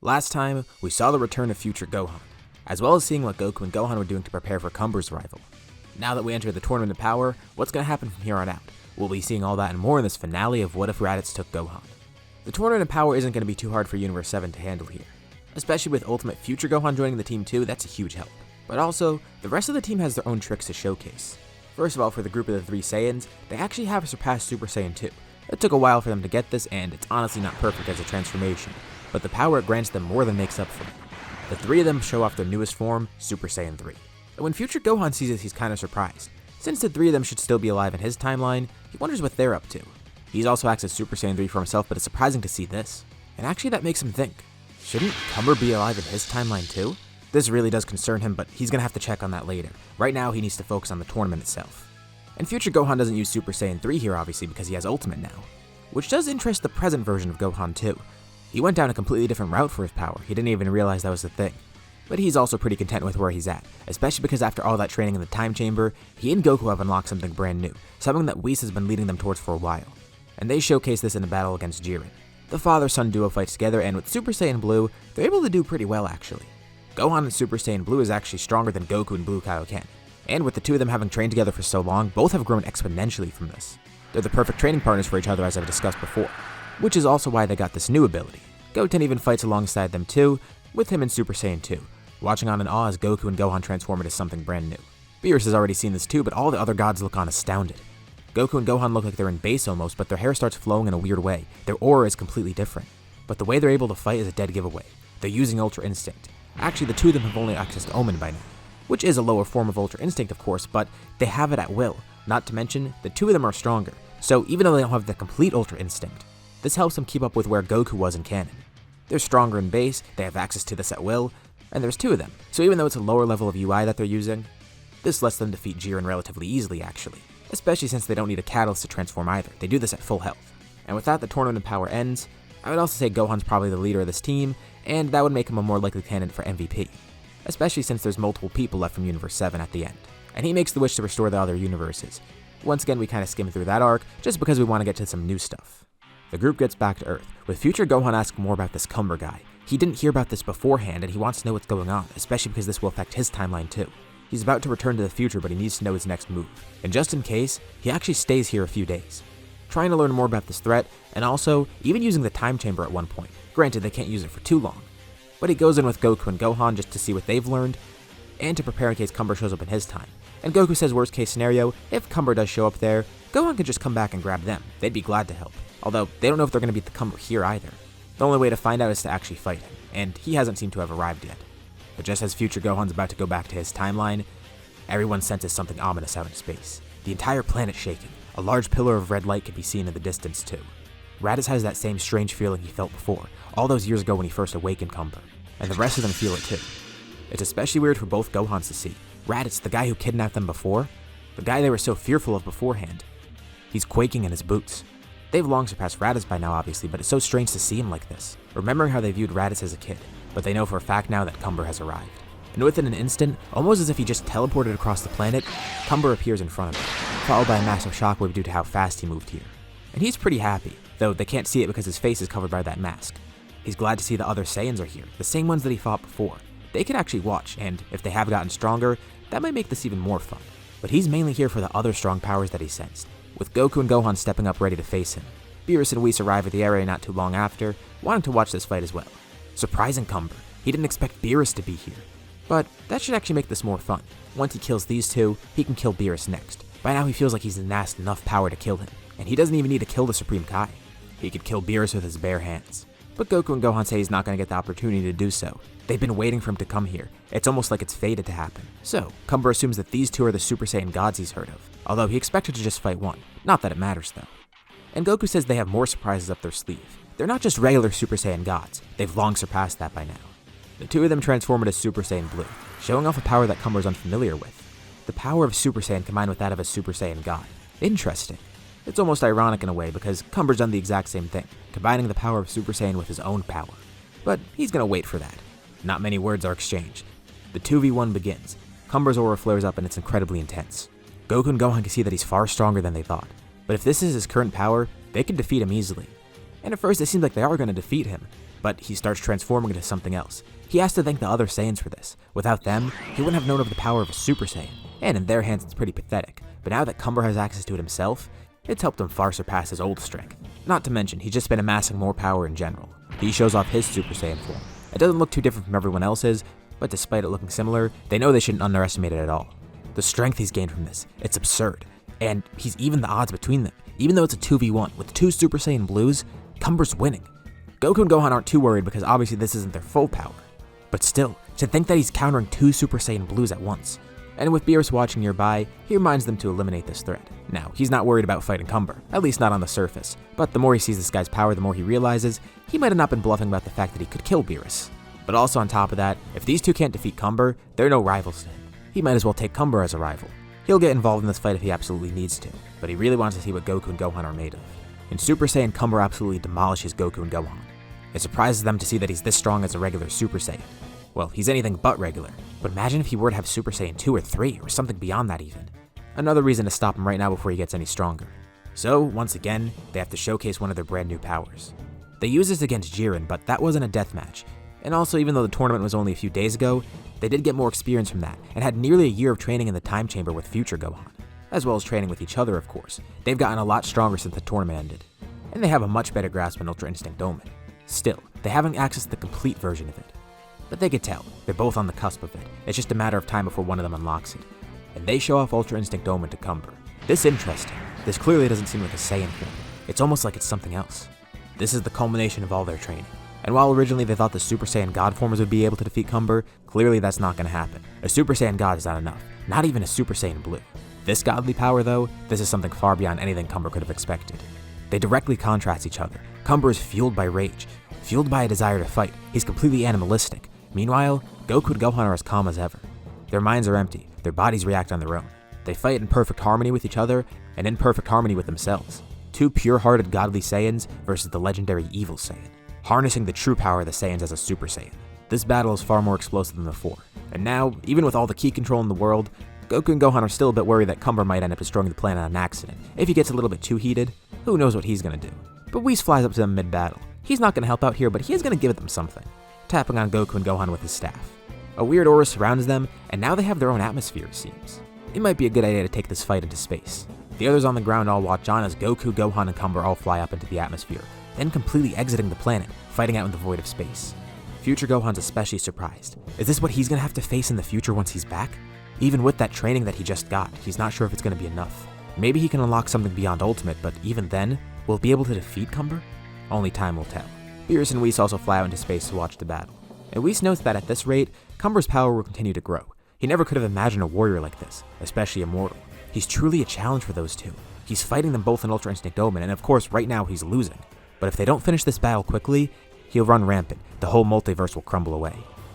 Last time, we saw the return of future Gohan, as well as seeing what Goku and Gohan were doing to prepare for Cumber's arrival. Now that we enter the Tournament of Power, what's going to happen from here on out? We'll be seeing all that and more in this finale of What If Raditz Took Gohan. The Tournament of Power isn't going to be too hard for Universe 7 to handle here. Especially with Ultimate Future Gohan joining the team too, that's a huge help. But also, the rest of the team has their own tricks to showcase. First of all, for the group of the 3 Saiyans, they actually have surpassed Super Saiyan 2. It took a while for them to get this, and it's honestly not perfect as a transformation, but the power it grants them more than makes up for it. The 3 of them show off their newest form, Super Saiyan 3. And when future Gohan sees this, he's kind of surprised. Since the 3 of them should still be alive in his timeline, he wonders what they're up to. He's also acts as Super Saiyan 3 for himself, but it's surprising to see this. And actually that makes him think, shouldn't Cumber be alive in his timeline too? This really does concern him, but he's gonna have to check on that later. Right now he needs to focus on the tournament itself. And future Gohan doesn't use Super Saiyan 3 here obviously because he has Ultimate now, which does interest the present version of Gohan too. He went down a completely different route for his power, he didn't even realize that was the thing. But he's also pretty content with where he's at, especially because after all that training in the time chamber, he and Goku have unlocked something brand new, something that Whis has been leading them towards for a while. And they showcase this in a battle against Jiren. The father-son duo fights together, and with Super Saiyan Blue, they're able to do pretty well actually. Gohan and Super Saiyan Blue is actually stronger than Goku and Blue Kaioken. And with the 2 of them having trained together for so long, both have grown exponentially from this. They're the perfect training partners for each other as I've discussed before, which is also why they got this new ability. Goten even fights alongside them too, with him in Super Saiyan 2, watching on in awe as Goku and Gohan transform into something brand new. Beerus has already seen this too, but all the other gods look on astounded. Goku and Gohan look like they're in base almost, but their hair starts flowing in a weird way. Their aura is completely different. But the way they're able to fight is a dead giveaway. They're using Ultra Instinct. Actually, the 2 of them have only accessed Omen by now, which is a lower form of Ultra Instinct of course, but they have it at will. Not to mention, the 2 of them are stronger, so even though they don't have the complete Ultra Instinct, this helps them keep up with where Goku was in canon. They're stronger in base, they have access to this at will, and there's 2 of them, so even though it's a lower level of UI that they're using, this lets them defeat Jiren relatively easily actually, especially since they don't need a catalyst to transform either, they do this at full health. And with that, the Tournament of Power ends. I would also say Gohan's probably the leader of this team, and that would make him a more likely candidate for MVP, especially since there's multiple people left from Universe 7 at the end, and he makes the wish to restore the other universes. Once again, we kind of skim through that arc, just because we want to get to some new stuff. The group gets back to Earth, with future Gohan asking more about this Cumber guy. He didn't hear about this beforehand, and he wants to know what's going on, especially because this will affect his timeline too. He's about to return to the future, but he needs to know his next move, and just in case, he actually stays here a few days, trying to learn more about this threat, and also even using the time chamber at one point. Granted, they can't use it for too long, but he goes in with Goku and Gohan just to see what they've learned, and to prepare in case Cumber shows up in his time. And Goku says worst case scenario, if Cumber does show up there, Gohan can just come back and grab them. They'd be glad to help, although they don't know if they're going to beat the Cumber here either. The only way to find out is to actually fight him, and he hasn't seemed to have arrived yet. But just as future Gohan's about to go back to his timeline, everyone senses something ominous out in space. The entire planet shaking. A large pillar of red light can be seen in the distance too. Raditz has that same strange feeling he felt before, all those years ago when he first awakened Cumber, and the rest of them feel it too. It's especially weird for both Gohans to see. Raditz, the guy who kidnapped them before, the guy they were so fearful of beforehand, he's quaking in his boots. They've long surpassed Raditz by now obviously, but it's so strange to see him like this, remembering how they viewed Raditz as a kid, but they know for a fact now that Cumber has arrived. And within an instant, almost as if he just teleported across the planet, Cumber appears in front of him, followed by a massive shockwave due to how fast he moved here. And he's pretty happy, though they can't see it because his face is covered by that mask. He's glad to see the other Saiyans are here, the same ones that he fought before. They could actually watch, and if they have gotten stronger, that might make this even more fun. But he's mainly here for the other strong powers that he sensed, with Goku and Gohan stepping up ready to face him. Beerus and Whis arrive at the area not too long after, wanting to watch this fight as well. Surprising Cumber, he didn't expect Beerus to be here. But that should actually make this more fun. Once he kills these 2, he can kill Beerus next. By now he feels like he's amassed enough power to kill him, and he doesn't even need to kill the Supreme Kai. He could kill Beerus with his bare hands. But Goku and Gohan say he's not going to get the opportunity to do so. They've been waiting for him to come here. It's almost like it's fated to happen. So, Cumber assumes that these 2 are the Super Saiyan gods he's heard of, although he expected to just fight one. Not that it matters though. And Goku says they have more surprises up their sleeve. They're not just regular Super Saiyan gods, they've long surpassed that by now. The 2 of them transform into Super Saiyan Blue, showing off a power that Cumber's unfamiliar with. The power of Super Saiyan combined with that of a Super Saiyan god. Interesting. It's almost ironic in a way because Cumber's done the exact same thing, combining the power of Super Saiyan with his own power. But he's gonna wait for that. Not many words are exchanged. The 2v1 begins. Cumber's aura flares up and it's incredibly intense. Goku and Gohan can see that he's far stronger than they thought. But if this is his current power, they can defeat him easily. And at first it seems like they are going to defeat him, but he starts transforming into something else. He has to thank the other Saiyans for this. Without them, he wouldn't have known of the power of a Super Saiyan, and in their hands it's pretty pathetic. But now that Cumber has access to it himself, it's helped him far surpass his old strength. Not to mention, he's just been amassing more power in general. He shows off his Super Saiyan form. It doesn't look too different from everyone else's, but despite it looking similar, they know they shouldn't underestimate it at all. The strength he's gained from this, it's absurd. And he's even the odds between them. Even though it's a 2v1, with 2 Super Saiyan Blues, Cumber's winning. Goku and Gohan aren't too worried because obviously this isn't their full power. But still, to think that he's countering 2 Super Saiyan Blues at once. And with Beerus watching nearby, he reminds them to eliminate this threat. Now, he's not worried about fighting Cumber, at least not on the surface. But the more he sees this guy's power, the more he realizes he might have not been bluffing about the fact that he could kill Beerus. But also on top of that, if these two can't defeat Cumber, they're no rivals to him. He might as well take Cumber as a rival. He'll get involved in this fight if he absolutely needs to, but he really wants to see what Goku and Gohan are made of. In Super Saiyan, Cumber absolutely demolishes Goku and Gohan. It surprises them to see that he's this strong as a regular Super Saiyan. Well, he's anything but regular, but imagine if he were to have Super Saiyan 2 or 3, or something beyond that even. Another reason to stop him right now before he gets any stronger. So, once again, they have to showcase one of their brand new powers. They used this against Jiren, but that wasn't a deathmatch. And also, even though the tournament was only a few days ago, they did get more experience from that, and had nearly a year of training in the time chamber with future Gohan. As well as training with each other, of course. They've gotten a lot stronger since the tournament ended. And they have a much better grasp on Ultra Instinct Omen. Still, they haven't accessed the complete version of it. But they could tell, they're both on the cusp of it. It's just a matter of time before one of them unlocks it. And they show off Ultra Instinct Omen to Cumber. This interesting. This clearly doesn't seem like a Saiyan form. It's almost like it's something else. This is the culmination of all their training. And while originally they thought the Super Saiyan God formers would be able to defeat Cumber, clearly that's not going to happen. A Super Saiyan God is not enough. Not even a Super Saiyan Blue. This godly power though, this is something far beyond anything Cumber could have expected. They directly contrast each other. Cumber is fueled by rage, fueled by a desire to fight. He's completely animalistic. Meanwhile, Goku and Gohan are as calm as ever. Their minds are empty, their bodies react on their own. They fight in perfect harmony with each other, and in perfect harmony with themselves. 2 pure-hearted godly Saiyans versus the legendary evil Saiyan, harnessing the true power of the Saiyans as a Super Saiyan. This battle is far more explosive than before, and now, even with all the ki control in the world, Goku and Gohan are still a bit worried that Cumber might end up destroying the planet on an accident. If he gets a little bit too heated, who knows what he's gonna do. But Whis flies up to them mid-battle. He's not gonna help out here, but he is gonna give them something, tapping on Goku and Gohan with his staff. A weird aura surrounds them, and now they have their own atmosphere, it seems. It might be a good idea to take this fight into space. The others on the ground all watch on as Goku, Gohan, and Cumber all fly up into the atmosphere, then completely exiting the planet, fighting out in the void of space. Future Gohan's especially surprised. Is this what he's gonna have to face in the future once he's back? Even with that training that he just got, he's not sure if it's gonna be enough. Maybe he can unlock something beyond Ultimate, but even then, will he be able to defeat Cumber? Only time will tell. Beerus and Whis also fly out into space to watch the battle. And Whis notes that at this rate, Cumber's power will continue to grow. He never could have imagined a warrior like this, especially immortal. He's truly a challenge for those two. He's fighting them both in Ultra Instinct Omen, and of course right now he's losing. But if they don't finish this battle quickly, he'll run rampant. The whole multiverse will crumble away.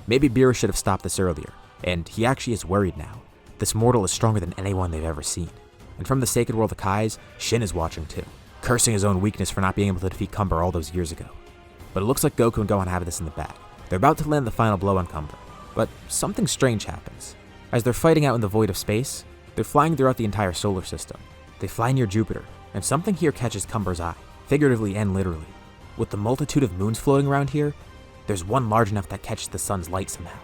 Maybe Beerus should have stopped this earlier, and he actually is worried now. This mortal is stronger than anyone they've ever seen. And from the Sacred World of Kais, Shin is watching too, cursing his own weakness for not being able to defeat Cumber all those years ago. But it looks like Goku and Gohan have this in the bag. They're about to land the final blow on Cumber, but something strange happens. As they're fighting out in the void of space, they're flying throughout the entire solar system. They fly near Jupiter, and something here catches Cumber's eye, figuratively and literally. With the multitude of moons floating around here, there's one large enough that catches the sun's light somehow.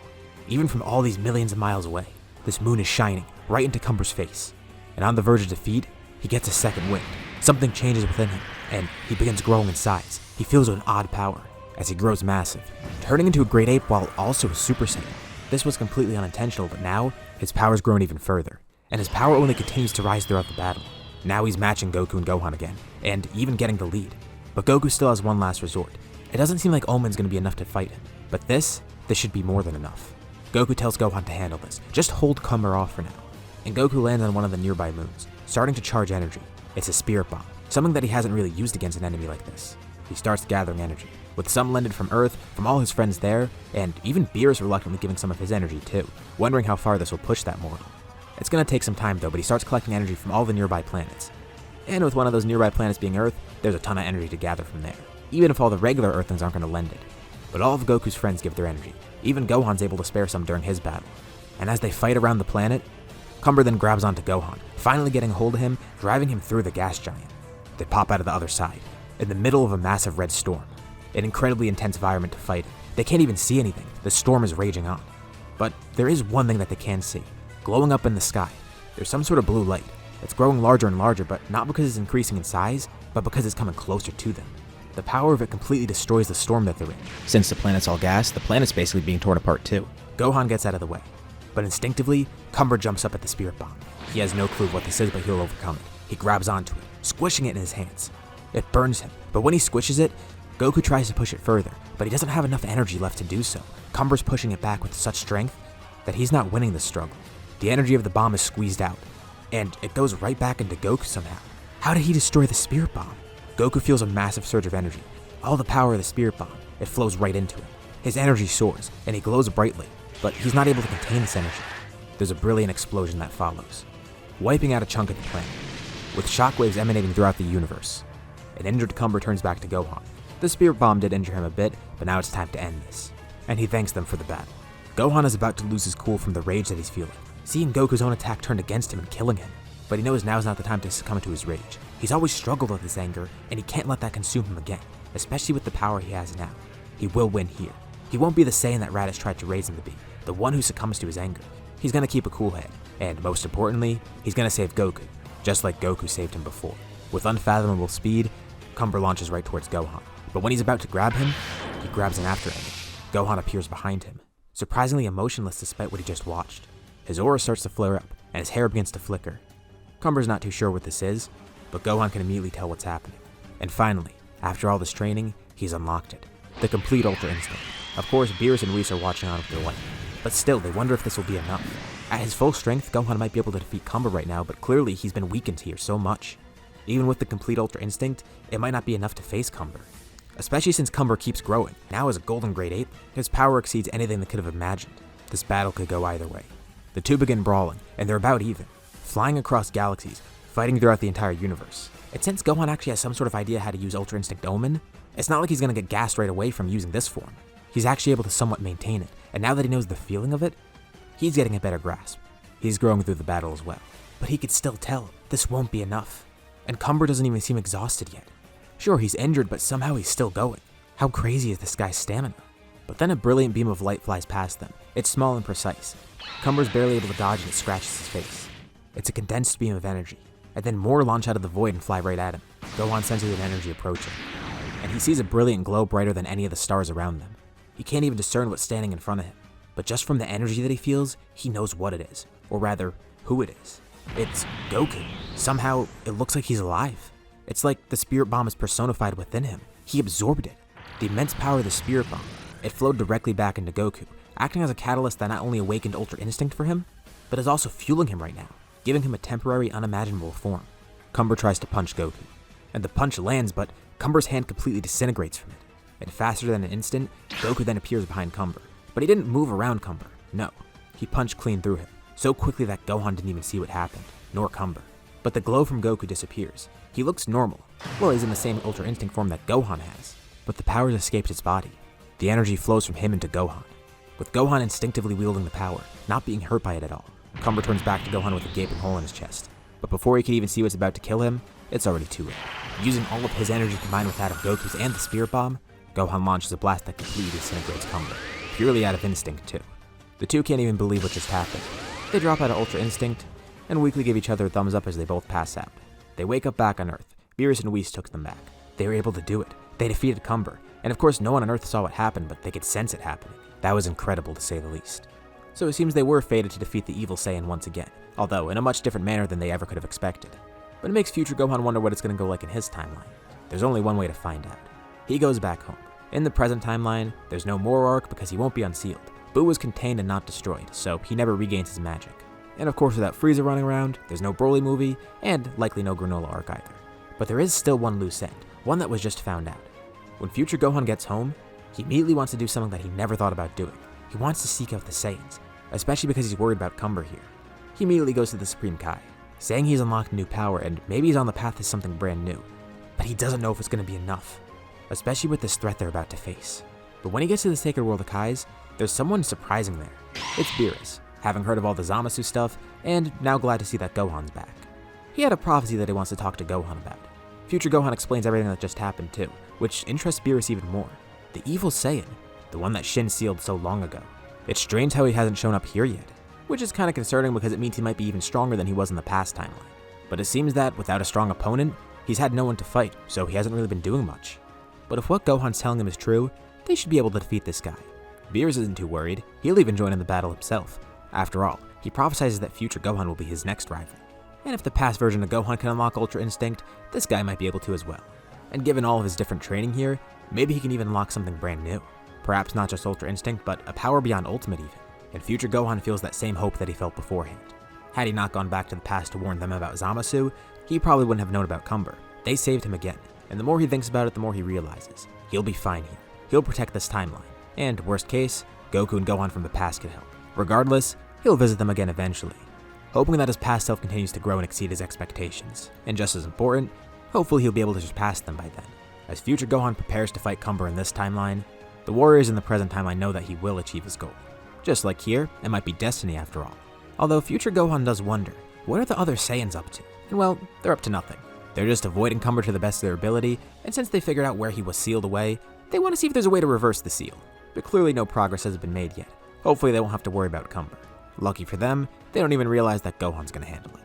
Even from all these millions of miles away, this moon is shining right into Cumber's face. And on the verge of defeat, he gets a second wind. Something changes within him, and he begins growing in size. He feels an odd power as he grows massive, turning into a great ape while also a Super Saiyan. This was completely unintentional, but now his power's grown even further, and his power only continues to rise throughout the battle. Now he's matching Goku and Gohan again, and even getting the lead. But Goku still has one last resort. It doesn't seem like Omen's gonna be enough to fight him, but this should be more than enough. Goku tells Gohan to handle this, just hold Cumber off for now. And Goku lands on one of the nearby moons, starting to charge energy. It's a spirit bomb, something that he hasn't really used against an enemy like this. He starts gathering energy, with some lended from Earth, from all his friends there, and even Beerus reluctantly giving some of his energy too, wondering how far this will push that mortal. It's gonna take some time though, but he starts collecting energy from all the nearby planets. And with one of those nearby planets being Earth, there's a ton of energy to gather from there, even if all the regular Earthlings aren't gonna lend it. But all of Goku's friends give their energy. Even Gohan's able to spare some during his battle. And as they fight around the planet, Cumber then grabs onto Gohan, finally getting a hold of him, driving him through the gas giant. They pop out of the other side, in the middle of a massive red storm. an incredibly intense environment to fight in. They can't even see anything, the storm is raging on. But there is one thing that they can see, glowing up in the sky. There's some sort of blue light. It's growing larger and larger, but not because it's increasing in size, but because it's coming closer to them. The power of it completely destroys the storm that they're in. Since the planet's all gas, the planet's basically being torn apart too. Gohan gets out of the way, but instinctively, Cumber jumps up at the spirit bomb. He has no clue what this is, but he'll overcome it. He grabs onto it, squishing it in his hands. It burns him, but when he squishes it, Goku tries to push it further, but he doesn't have enough energy left to do so. Cumber's pushing it back with such strength that he's not winning the struggle. The energy of the bomb is squeezed out, and it goes right back into Goku somehow. How did he destroy the spirit bomb? Goku feels a massive surge of energy. All the power of the spirit bomb, it flows right into him. His energy soars, and he glows brightly, but he's not able to contain this energy. There's a brilliant explosion that follows, wiping out a chunk of the planet, with shockwaves emanating throughout the universe. An injured Cumber turns back to Gohan. The spirit bomb did injure him a bit, but now it's time to end this, and he thanks them for the battle. Gohan is about to lose his cool from the rage that he's feeling, seeing Goku's own attack turned against him and killing him, but he knows now's not the time to succumb to his rage. He's always struggled with his anger, and he can't let that consume him again, especially with the power he has now. He will win here. He won't be the Saiyan that Raditz tried to raise him to be, the one who succumbs to his anger. He's gonna keep a cool head, and most importantly, he's gonna save Goku, just like Goku saved him before. With unfathomable speed, Cumber launches right towards Gohan, but when he's about to grab him, he grabs an after image. Gohan appears behind him, surprisingly emotionless despite what he just watched. His aura starts to flare up, and his hair begins to flicker. Cumber's not too sure what this is, but Gohan can immediately tell what's happening. And finally, after all this training, he's unlocked it. The complete Ultra Instinct. Of course, Beerus and Whis are watching on with their light, but still, they wonder if this will be enough. At his full strength, Gohan might be able to defeat Cumber right now, but clearly he's been weakened here so much. Even with the complete Ultra Instinct, it might not be enough to face Cumber. Especially since Cumber keeps growing. Now as a golden grade ape, his power exceeds anything they could have imagined. This battle could go either way. The two begin brawling, and they're about even, flying across galaxies, fighting throughout the entire universe. And since Gohan actually has some sort of idea how to use Ultra Instinct Omen, it's not like he's gonna get gassed right away from using this form. He's actually able to somewhat maintain it, and now that he knows the feeling of it, he's getting a better grasp. He's growing through the battle as well. But he could still tell, this won't be enough. And Cumber doesn't even seem exhausted yet. Sure, he's injured, but somehow he's still going. How crazy is this guy's stamina? But then a brilliant beam of light flies past them. It's small and precise. Cumber's barely able to dodge and it scratches his face. It's a condensed beam of energy, and then more launch out of the void and fly right at him. Gohan senses an energy approaching, and he sees a brilliant glow brighter than any of the stars around them. He can't even discern what's standing in front of him, but just from the energy that he feels, he knows what it is, or rather, who it is. It's Goku. Somehow, it looks like he's alive. It's like the spirit bomb is personified within him. He absorbed it. The immense power of the spirit bomb, it flowed directly back into Goku, acting as a catalyst that not only awakened Ultra Instinct for him, but is also fueling him right now, giving him a temporary, unimaginable form. Cumber tries to punch Goku, and the punch lands, but Cumber's hand completely disintegrates from it. And faster than an instant, Goku then appears behind Cumber. But he didn't move around Cumber, no. He punched clean through him, so quickly that Gohan didn't even see what happened, nor Cumber. But the glow from Goku disappears. He looks normal. Well, he's in the same Ultra Instinct form that Gohan has, but the powers escaped his body. The energy flows from him into Gohan, with Gohan instinctively wielding the power, not being hurt by it at all. Cumber turns back to Gohan with a gaping hole in his chest, but before he can even see what's about to kill him, it's already too late. Using all of his energy combined with that of Goku's and the Spirit Bomb, Gohan launches a blast that completely disintegrates Cumber, purely out of instinct too. The two can't even believe what just happened. They drop out of Ultra Instinct, and weakly give each other a thumbs up as they both pass out. They wake up back on Earth. Beerus and Whis took them back. They were able to do it. They defeated Cumber, and of course no one on Earth saw what happened, but they could sense it happening. That was incredible to say the least. So it seems they were fated to defeat the evil Saiyan once again, although in a much different manner than they ever could have expected. But it makes future Gohan wonder what it's going to go like in his timeline. There's only one way to find out. He goes back home. In the present timeline, there's no more arc because he won't be unsealed. Boo was contained and not destroyed, so he never regains his magic. And of course without Frieza running around, there's no Broly movie, and likely no Granola arc either. But there is still one loose end, one that was just found out. When future Gohan gets home, he immediately wants to do something that he never thought about doing. He wants to seek out the Saiyans, especially because he's worried about Cumber here. He immediately goes to the Supreme Kai, saying he's unlocked new power and maybe he's on the path to something brand new. But he doesn't know if it's going to be enough, especially with this threat they're about to face. But when he gets to the Sacred World of Kais, there's someone surprising there. It's Beerus, having heard of all the Zamasu stuff, and now glad to see that Gohan's back. He had a prophecy that he wants to talk to Gohan about. Future Gohan explains everything that just happened too, which interests Beerus even more. The evil Saiyan, the one that Shin sealed so long ago. It's strange how he hasn't shown up here yet, which is kinda concerning because it means he might be even stronger than he was in the past timeline. But it seems that without a strong opponent, he's had no one to fight, so he hasn't really been doing much. But if what Gohan's telling him is true, they should be able to defeat this guy. Beerus isn't too worried, he'll even join in the battle himself. After all, he prophesizes that future Gohan will be his next rival. And if the past version of Gohan can unlock Ultra Instinct, this guy might be able to as well. And given all of his different training here, maybe he can even unlock something brand new. Perhaps not just Ultra Instinct, but a power beyond Ultimate even. And future Gohan feels that same hope that he felt beforehand. Had he not gone back to the past to warn them about Zamasu, he probably wouldn't have known about Cumber. They saved him again, and the more he thinks about it, the more he realizes. He'll be fine here. He'll protect this timeline. And, worst case, Goku and Gohan from the past can help. Regardless, he'll visit them again eventually, hoping that his past self continues to grow and exceed his expectations. And just as important, hopefully he'll be able to surpass them by then. As future Gohan prepares to fight Cumber in this timeline, the warriors in the present timeline know that he will achieve his goal. Just like here, it might be destiny after all. Although future Gohan does wonder, what are the other Saiyans up to? And well, they're up to nothing. They're just avoiding Cumber to the best of their ability, and since they figured out where he was sealed away, they want to see if there's a way to reverse the seal. But clearly no progress has been made yet. Hopefully they won't have to worry about Cumber. Lucky for them, they don't even realize that Gohan's gonna handle it.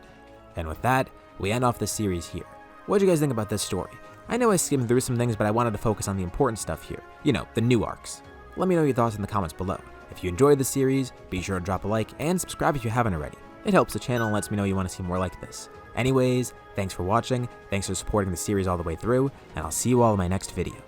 And with that, we end off this series here. What do you guys think about this story? I know I skimmed through some things, but I wanted to focus on the important stuff here. You know, the new arcs. Let me know your thoughts in the comments below. If you enjoyed the series, be sure to drop a like and subscribe if you haven't already. It helps the channel and lets me know you want to see more like this. Anyways, thanks for watching, thanks for supporting the series all the way through, and I'll see you all in my next video.